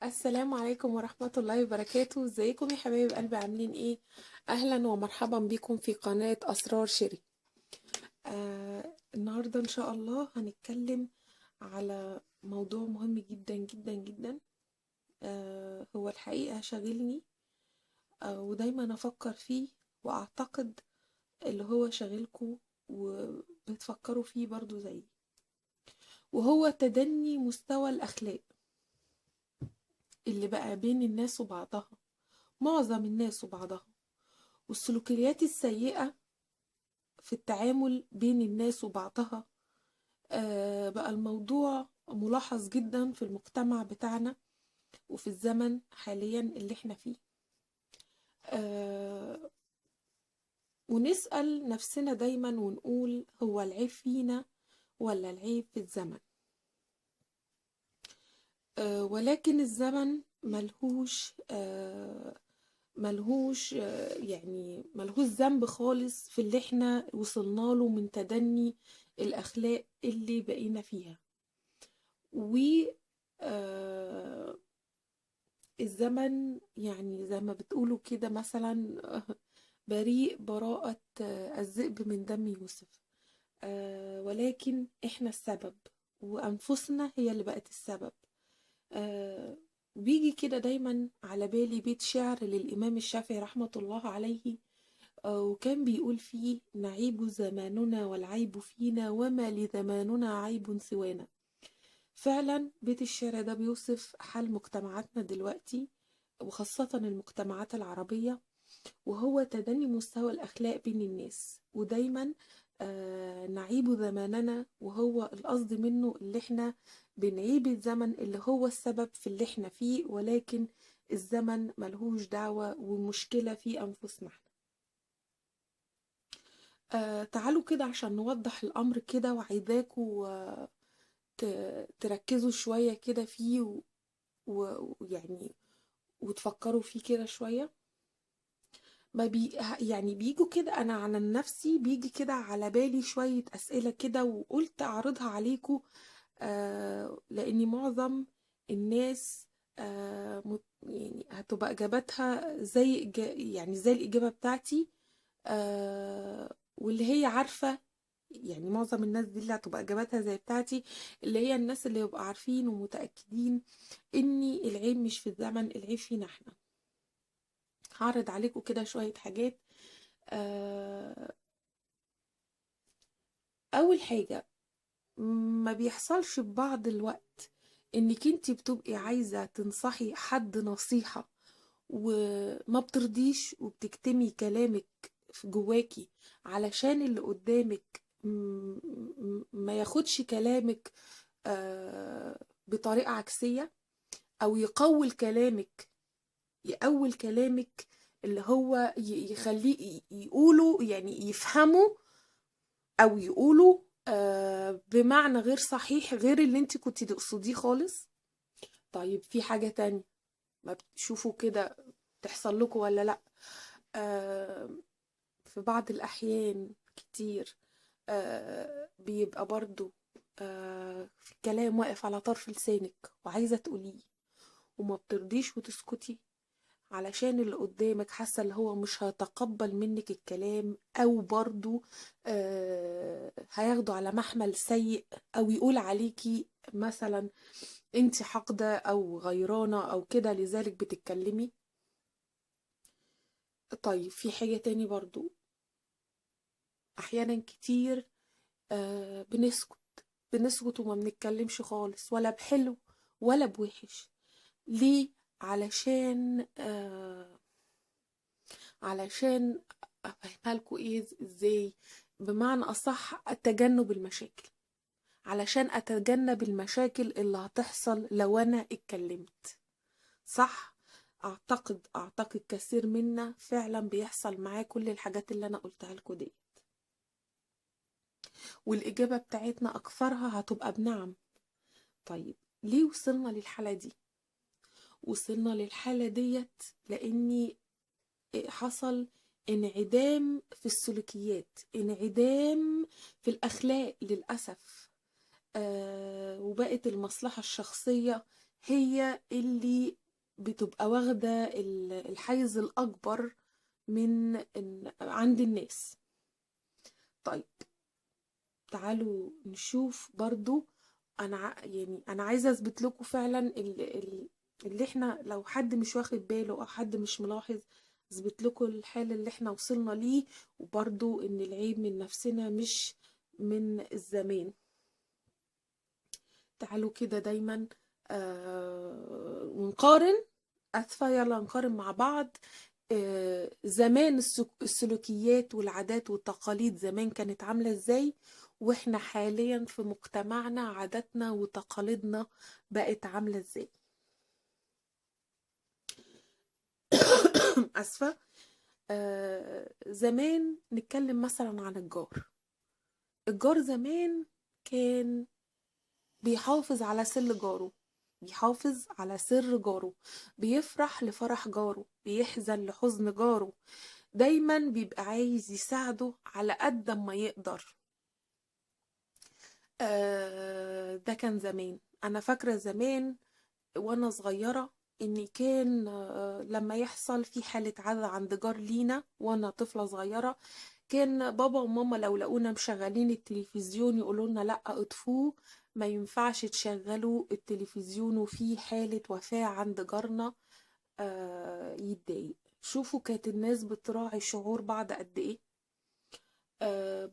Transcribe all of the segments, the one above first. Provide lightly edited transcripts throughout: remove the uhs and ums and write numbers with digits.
السلام عليكم ورحمة الله وبركاته. ازيكم يا حبايب قلبي؟ عاملين ايه؟ اهلا ومرحبا بكم في قناة اسرار شيري. النهاردة ان شاء الله هنتكلم على موضوع مهم جدا جدا جدا. هو الحقيقة شاغلني. ودايما افكر فيه، واعتقد اللي هو شاغلكم وبتفكروا فيه برضو زيي، وهو تدني مستوى الاخلاق اللي بقى بين الناس وبعضها، معظم الناس وبعضها، والسلوكيات السيئة في التعامل بين الناس وبعضها. بقى الموضوع ملاحظ جدا في المجتمع بتاعنا وفي الزمن حاليا اللي احنا فيه. آه، ونسأل نفسنا دايما ونقول هو العيب فينا ولا العيب في الزمن؟ ولكن الزمن ملهوش ذنب خالص في اللي احنا وصلنا له من تدني الأخلاق اللي بقينا فيها. و آه، الزمن يعني زي ما بتقولوا كده مثلا بريء براءة الذئب من دم يوسف. ولكن احنا السبب، وأنفسنا هي اللي بقت السبب. آه، بيجي كده دايما على بالي بيت شعر للإمام الشافعي رحمة الله عليه. وكان بيقول فيه: نعيب زماننا والعيب فينا، وما لزماننا عيب سوانا. فعلا بيت الشعر ده بيوصف حال مجتمعاتنا دلوقتي، وخاصة المجتمعات العربية، وهو تدني مستوى الأخلاق بين الناس. ودايما نعيب زماننا، وهو القصد منه اللي احنا بنعيب الزمن اللي هو السبب في اللي احنا فيه، ولكن الزمن ملهوش دعوة، ومشكلة في أنفسنا احنا. تعالوا كده عشان نوضح الأمر كده، وعايزاكوا تركزوا شوية كده فيه ويعني وتفكروا فيه كده شوية. ما يعني بيجوا كده، انا عن نفسي بيجي كده على بالي شوية اسئلة كده، وقلت اعرضها عليكم. لاني معظم الناس يعني هتبقى اجابتها يعني زي الاجابة بتاعتي. واللي هي عارفة، يعني معظم الناس دي اللي هتبقى اجابتها زي بتاعتي، اللي هي الناس اللي يبقى عارفين ومتأكدين اني العيب مش في الزمن، العيب فينا احنا. هعرض عليكم كده شوية حاجات. آه، اول حاجة، ما بيحصلش ببعض الوقت انك انتي بتبقي عايزة تنصحي حد نصيحة، وما بترضيش وبتكتمي كلامك في جواكي علشان اللي قدامك ما ياخدش كلامك بطريقة عكسية، او يقول كلامك اللي هو يخليه يقوله، يعني يفهمه، او يقولوا بمعنى غير صحيح، غير اللي انت كنت تقصديه خالص. طيب في حاجة تانية، ما بتشوفوا كده تحصل لكم ولا لا؟ آه في بعض الأحيان كتير بيبقى برضو في الكلام واقف على طرف لسانك وعايزة تقوليه، وما بترضيش وتسكتي علشان اللي قدامك حاسة اللي هو مش هيتقبل منك الكلام، او برضو هياخده على محمل سيء، او يقول عليكي مثلا انت حاقدة او غيرانة او كده، لذلك بتتكلمي. طيب في حاجة تاني برضو، احيانا كتير بنسكت وما بنتكلمش خالص، ولا بحلو ولا بوحش. ليه؟ علشان علشان افهمها لكم ايه ازاي، بمعنى اصح تجنب المشاكل، علشان اتجنب المشاكل اللي هتحصل لو انا اتكلمت. صح؟ اعتقد كثير منا فعلا بيحصل معاه كل الحاجات اللي انا قلتها لكم دي، والاجابة بتاعتنا اكثرها هتبقى بنعم. طيب ليه وصلنا للحالة دي؟ وصلنا للحالة ديت لاني حصل انعدام في السلوكيات، انعدام في الأخلاق للأسف. وبقت المصلحة الشخصية هي اللي بتبقى واخدة الحيز الأكبر من عند الناس. طيب تعالوا نشوف برضو. يعني أنا عايزة أثبت لكم فعلا اللي احنا لو حد مش واخد باله أو حد مش ملاحظ، أثبت لكم الحال اللي احنا وصلنا ليه، وبرضو إن العيب من نفسنا مش من الزمان. تعالوا كده دايما ونقارن. أسفة، يلا نقارن مع بعض. زمان السلوكيات والعادات والتقاليد زمان كانت عاملة ازاي، واحنا حاليا في مجتمعنا عاداتنا وتقاليدنا بقت عاملة ازاي. أسفة. زمان نتكلم مثلا عن الجار. الجار زمان كان بيحافظ على سر جاره، بيحافظ على سر جاره، بيفرح لفرح جاره، بيحزن لحزن جاره، دايما بيبقى عايز يساعده على قد ما يقدر. ده كان زمان. انا فاكرة زمان وانا صغيرة ان كان لما يحصل في حالة عزا عند جار لينا وانا طفلة صغيرة، كان بابا وماما لو لقونا مشغلين التلفزيون يقولوا لنا لا اطفوه، ما ينفعش تشغلوا التلفزيون وفي حالة وفاة عند جارنا يتضايق. شوفوا كانت الناس بتراعي شعور بعض قد ايه.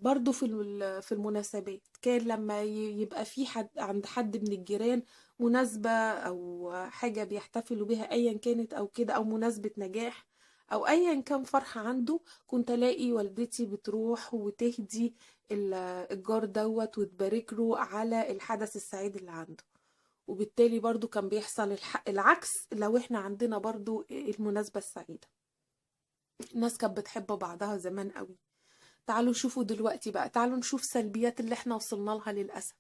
برضو في المناسبات كان لما يبقى في حد عند حد من الجيران مناسبة أو حاجة بيحتفلوا بها أيا كانت أو كده، أو مناسبة نجاح أو أيا كان فرحة عنده، كنت ألاقي والدتي بتروح وتهدي الجار دوت وتبارك له على الحدث السعيد اللي عنده. وبالتالي برضو كان بيحصل العكس لو احنا عندنا برضو المناسبة السعيدة. الناس كانت بتحب بعضها زمان قوي. تعالوا شوفوا دلوقتي بقى، تعالوا نشوف سلبيات اللي احنا وصلنا لها للأسف.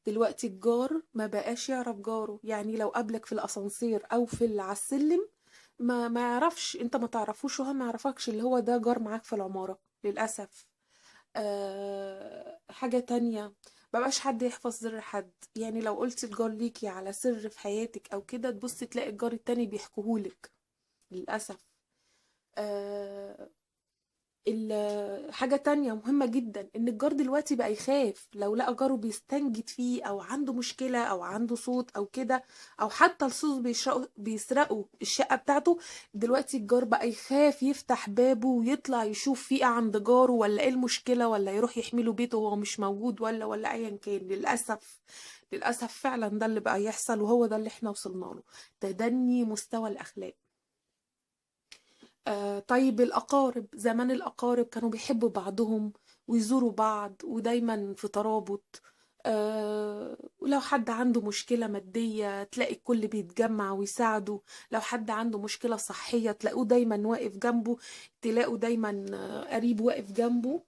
دلوقتي الجار ما بقاش يعرف جاره، يعني لو قابلك في الأسانسير أو على السلم ما يعرفش، انت ما تعرفوش وهو ما يعرفكش اللي هو ده جار معاك في العمارة للأسف. حاجة تانية، مبقاش حد يحفظ سر حد. يعني لو قلت الجار ليكي على سر في حياتك أو كده، تبص تلاقي الجار التاني بيحكوهولك للأسف. آه حاجة تانية مهمة جدا، ان الجار دلوقتي بقى يخاف لو لقى جاره بيستنجد فيه او عنده مشكلة او عنده صوت او كده، او حتى الصوت بيسرقوا الشقة بتاعته. دلوقتي الجار بقى يخاف يفتح بابه ويطلع يشوف فيه إيه عند جاره، ولا ايه المشكلة، ولا يروح يحمله بيته وهو مش موجود، ولا ايا كان. للأسف للأسف فعلا ده اللي بقى يحصل، وهو ده اللي احنا وصلنا له، تدني مستوى الأخلاق. طيب الأقارب، زمان الأقارب كانوا بيحبوا بعضهم ويزوروا بعض ودايما في ترابط. ولو حد عنده مشكلة مادية تلاقي الكل بيتجمع ويساعده، لو حد عنده مشكلة صحية تلاقوه دايما واقف جنبه، تلاقوا دايما قريب واقف جنبه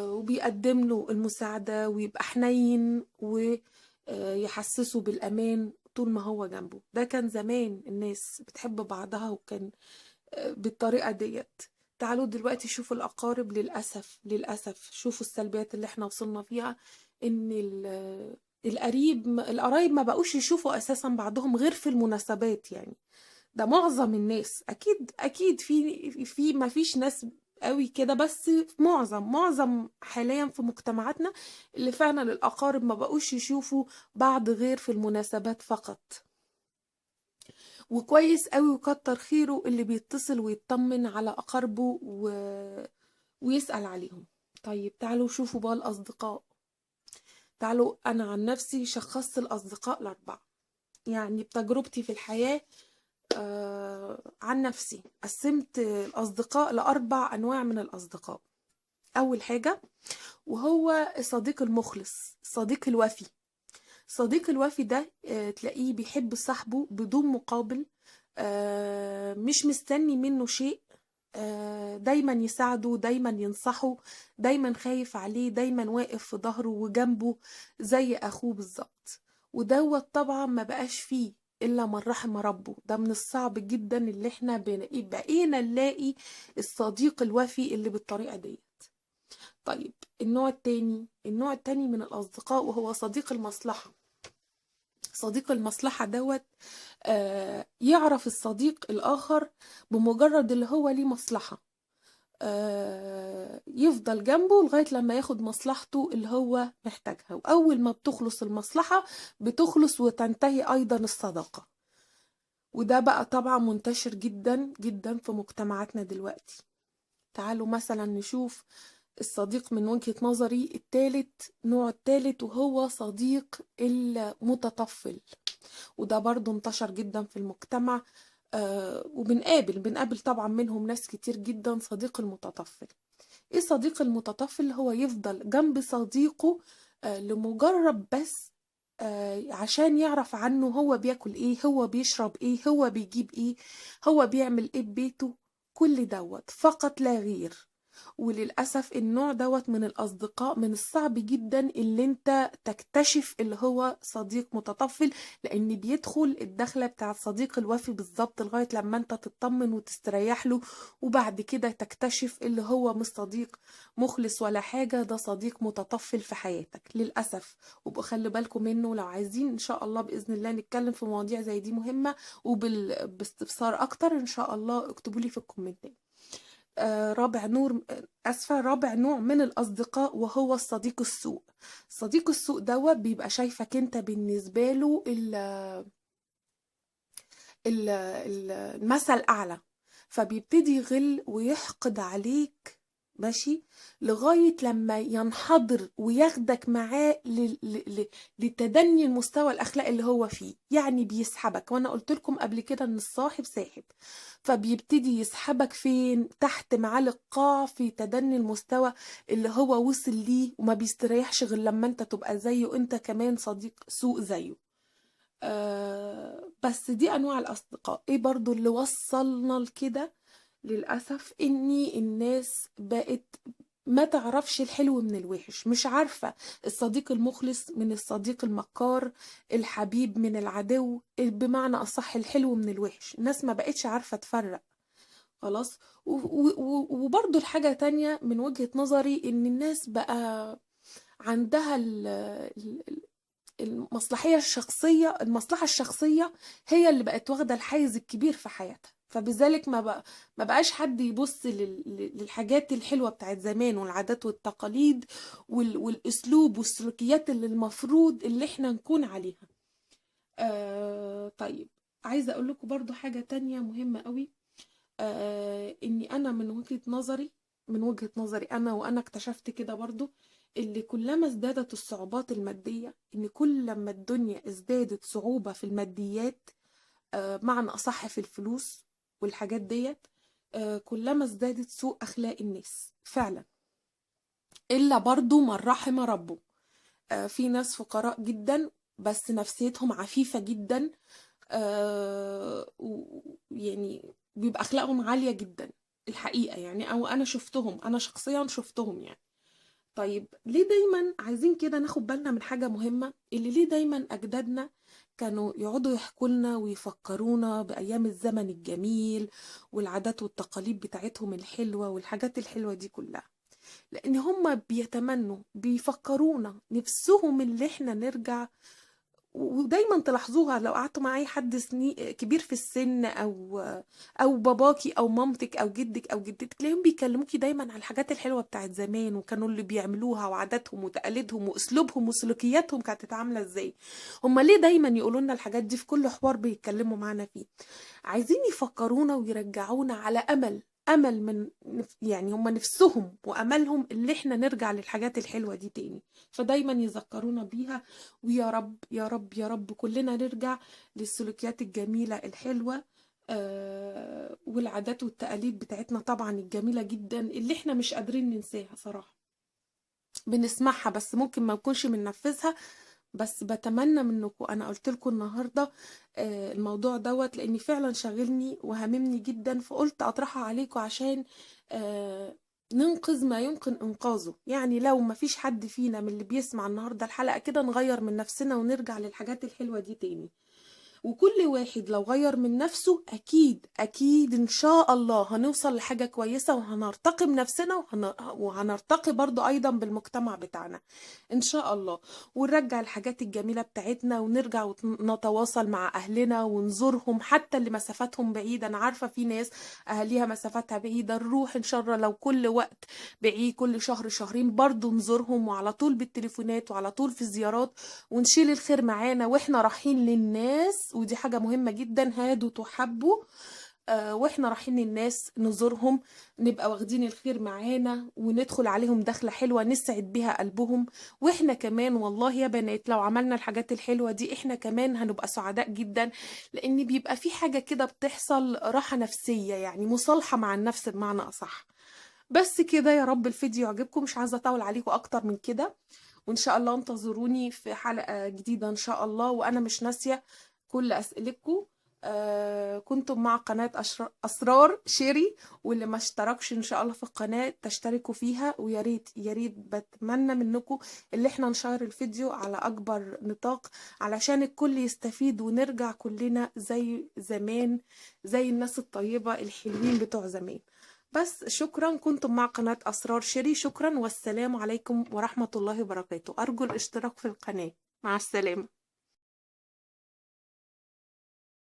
وبيقدم له المساعدة ويبقى حنين ويحسسه بالأمان طول ما هو جنبه. ده كان زمان الناس بتحب بعضها وكان بالطريقة ديت. تعالوا دلوقتي شوفوا الأقارب، للأسف للأسف شوفوا السلبيات اللي احنا وصلنا فيها. إن القرايب ما بقوش يشوفوا أساسا بعضهم غير في المناسبات. يعني ده معظم الناس، أكيد أكيد في ما فيش ناس قوي كده، بس معظم حاليا في مجتمعاتنا اللي فعلا الأقارب ما بقوش يشوفوا بعض غير في المناسبات فقط. وكويس قوي وكتر خيره اللي بيتصل ويطمن على أقاربه ويسأل عليهم. طيب تعالوا شوفوا بقى الأصدقاء. تعالوا، أنا عن نفسي شخصت الأصدقاء ل4. يعني بتجربتي في الحياة عن نفسي قسمت الأصدقاء ل4 أنواع من الأصدقاء. أول حاجة وهو الصديق المخلص، الصديق الوفي. الصديق الوفي ده تلاقيه بيحب صاحبه بدون مقابل، مش مستني منه شيء، دايما يساعده، دايما ينصحه، دايما خايف عليه، دايما واقف في ظهره وجنبه زي أخوه بالظبط. ودوت طبعا ما بقاش فيه إلا من رحم ربه. ده من الصعب جدا اللي احنا بقينا نلاقي الصديق الوفي اللي بالطريقة دي. طيب النوع التاني من الأصدقاء وهو صديق المصلحة. صديق المصلحة دوت يعرف الصديق الآخر بمجرد اللي هو ليه مصلحة، يفضل جنبه لغاية لما ياخد مصلحته اللي هو محتاجها، وأول ما بتخلص المصلحة بتخلص وتنتهي أيضا الصداقة. وده بقى طبعا منتشر جدا جدا في مجتمعاتنا دلوقتي. تعالوا مثلا نشوف الصديق من وجهة نظري النوع التالت، وهو صديق المتطفل. وده برضو انتشر جدا في المجتمع، وبنقابل طبعا منهم ناس كتير جدا. صديق المتطفل، ايه صديق المتطفل؟ هو يفضل جنب صديقه لمجرد بس عشان يعرف عنه هو بياكل ايه، هو بيشرب ايه، هو بيجيب ايه، هو بيعمل ايه ببيته، كل دوت فقط لا غير. وللأسف النوع دوت من الأصدقاء من الصعب جدا اللي انت تكتشف اللي هو صديق متطفل، لأن بيدخل الدخلة بتاع الصديق الوفي بالظبط لغاية لما انت تطمن وتستريح له، وبعد كده تكتشف اللي هو مش صديق مخلص ولا حاجة، ده صديق متطفل في حياتك للأسف. وبقوا خلي بالكم منه. لو عايزين إن شاء الله بإذن الله نتكلم في مواضيع زي دي مهمة وباستفسار أكتر إن شاء الله، اكتبوا لي في الكومنتات. رابع نوع من الأصدقاء وهو الصديق السوء. صديق السوء دوت بيبقى شايفك انت بالنسبة له المثل أعلى، فبيبتدي يغل ويحقد عليك، ماشي، لغاية لما ينحدر وياخدك معاه لتدني المستوى الأخلاقي اللي هو فيه. يعني بيسحبك، وأنا قلت لكم قبل كده إن الصاحب ساحب، فبيبتدي يسحبك فين؟ تحت معاه القاع في تدني المستوى اللي هو وصل ليه، وما بيستريحش غير لما انت تبقى زيه انت كمان صديق سوء زيه. بس دي انواع الاصدقاء. ايه برضو اللي وصلنا لكده؟ للأسف اني الناس بقت ما تعرفش الحلو من الوحش، مش عارفة الصديق المخلص من الصديق المكار، الحبيب من العدو، بمعنى أصح الحلو من الوحش. الناس ما بقتش عارفة تفرق خلاص. وبرضو الحاجة تانية من وجهة نظري ان الناس بقى عندها المصلحة الشخصية هي اللي بقت واخدة الحيز الكبير في حياتها، فبذلك ما بقاش حد يبص للحاجات الحلوة بتاعت زمان والعادات والتقاليد والأسلوب والسلوكيات اللي المفروض اللي احنا نكون عليها. طيب، عايزة أقول لكم برضو حاجة تانية مهمة قوي. إني أنا من وجهة نظري أنا، وأنا اكتشفت كده برضو، اللي كلما ازدادت الصعوبات المادية، إن كل لما الدنيا ازدادت صعوبة في الماديات، معنى أصح في الفلوس والحاجات ديت، كلما ازدادت سوء أخلاق الناس فعلا، إلا برضو من رحم ربه. في ناس فقراء جدا بس نفسيتهم عفيفة جدا، يعني بيبقى أخلاقهم عالية جدا الحقيقة يعني، أو أنا شخصيا شفتهم يعني. طيب ليه دايما عايزين كده ناخد بالنا من حاجة مهمة؟ اللي ليه دايما أجدادنا كانوا يقعدوا يحكوا لنا ويفكرونا بأيام الزمن الجميل والعادات والتقاليد بتاعتهم الحلوة والحاجات الحلوة دي كلها؟ لأن هم بيتمنوا، بيفكرونا نفسهم اللي احنا نرجع. ودايما تلاحظوها لو قعدتوا مع اي حد كبير في السن، او باباكي او مامتك او جدك او جدتك، تلاقيهم بيكلموكي دايما على الحاجات الحلوه بتاعت زمان، وكانوا اللي بيعملوها وعاداتهم وتقاليدهم واسلوبهم وسلوكياتهم كانت عامله ازاي. هم ليه دايما يقولوا لنا الحاجات دي في كل حوار بيتكلموا معانا فيه؟ عايزين يفكرونا ويرجعونا على امل يعني هم نفسهم واملهم اللي احنا نرجع للحاجات الحلوه دي تاني، فدايما يذكرونا بيها. ويا رب يا رب يا رب كلنا نرجع للسلوكيات الجميله الحلوه، والعادات والتقاليد بتاعتنا طبعا الجميله جدا اللي احنا مش قادرين ننساها صراحه. بنسمعها بس ممكن ما نكونش بننفذها. بس بتمنى منكم، انا قلت لكم النهارده الموضوع دوت لاني فعلا شاغلني وهممني جدا، فقلت اطرحه عليكم عشان ننقذ ما يمكن انقاذه. يعني لو ما فيش حد فينا من اللي بيسمع النهارده الحلقه كده نغير من نفسنا ونرجع للحاجات الحلوه دي تاني. وكل واحد لو غير من نفسه أكيد أكيد إن شاء الله هنوصل لحاجة كويسة، وهنرتقي بنفسنا وهنرتقي برضو أيضا بالمجتمع بتاعنا إن شاء الله. ونرجع الحاجات الجميلة بتاعتنا، ونرجع ونتواصل مع أهلنا ونزورهم حتى اللي مسافاتهم بعيدة. أنا عارفة في ناس أهاليها مسافاتها بعيدة، نروح إن شاء الله لو كل وقت بعيد كل شهر شهرين برضو نزورهم، وعلى طول بالتليفونات وعلى طول في الزيارات، ونشيل الخير معانا واحنا رايحين للناس. ودي حاجة مهمة جدا، هادوا تحبوا. واحنا رايحين للناس نزورهم نبقى واخدين الخير معانا، وندخل عليهم دخلة حلوة نسعد بيها قلبهم. واحنا كمان والله يا بنات لو عملنا الحاجات الحلوة دي احنا كمان هنبقى سعداء جدا، لان بيبقى في حاجة كده بتحصل راحة نفسية، يعني مصالحة مع النفس بمعنى اصح. بس كده، يا رب الفيديو يعجبكم، مش عايزة اطول عليكم اكتر من كده. وان شاء الله انتظروني في حلقة جديدة ان شاء الله. وانا مش ناسية كل اسئلتكم. كنتم مع قناة اسرار شيري، واللي ما اشتركش ان شاء الله في القناة تشتركوا فيها. ويا ريت يا ريت بتمنى منكم اللي احنا نشير الفيديو على اكبر نطاق، علشان الكل يستفيد ونرجع كلنا زي زمان، زي الناس الطيبة الحلوين بتوع زمان. بس شكرا، كنتم مع قناة أسرار شيري. شكرا والسلام عليكم ورحمة الله وبركاته. أرجو الاشتراك في القناة. مع السلامة.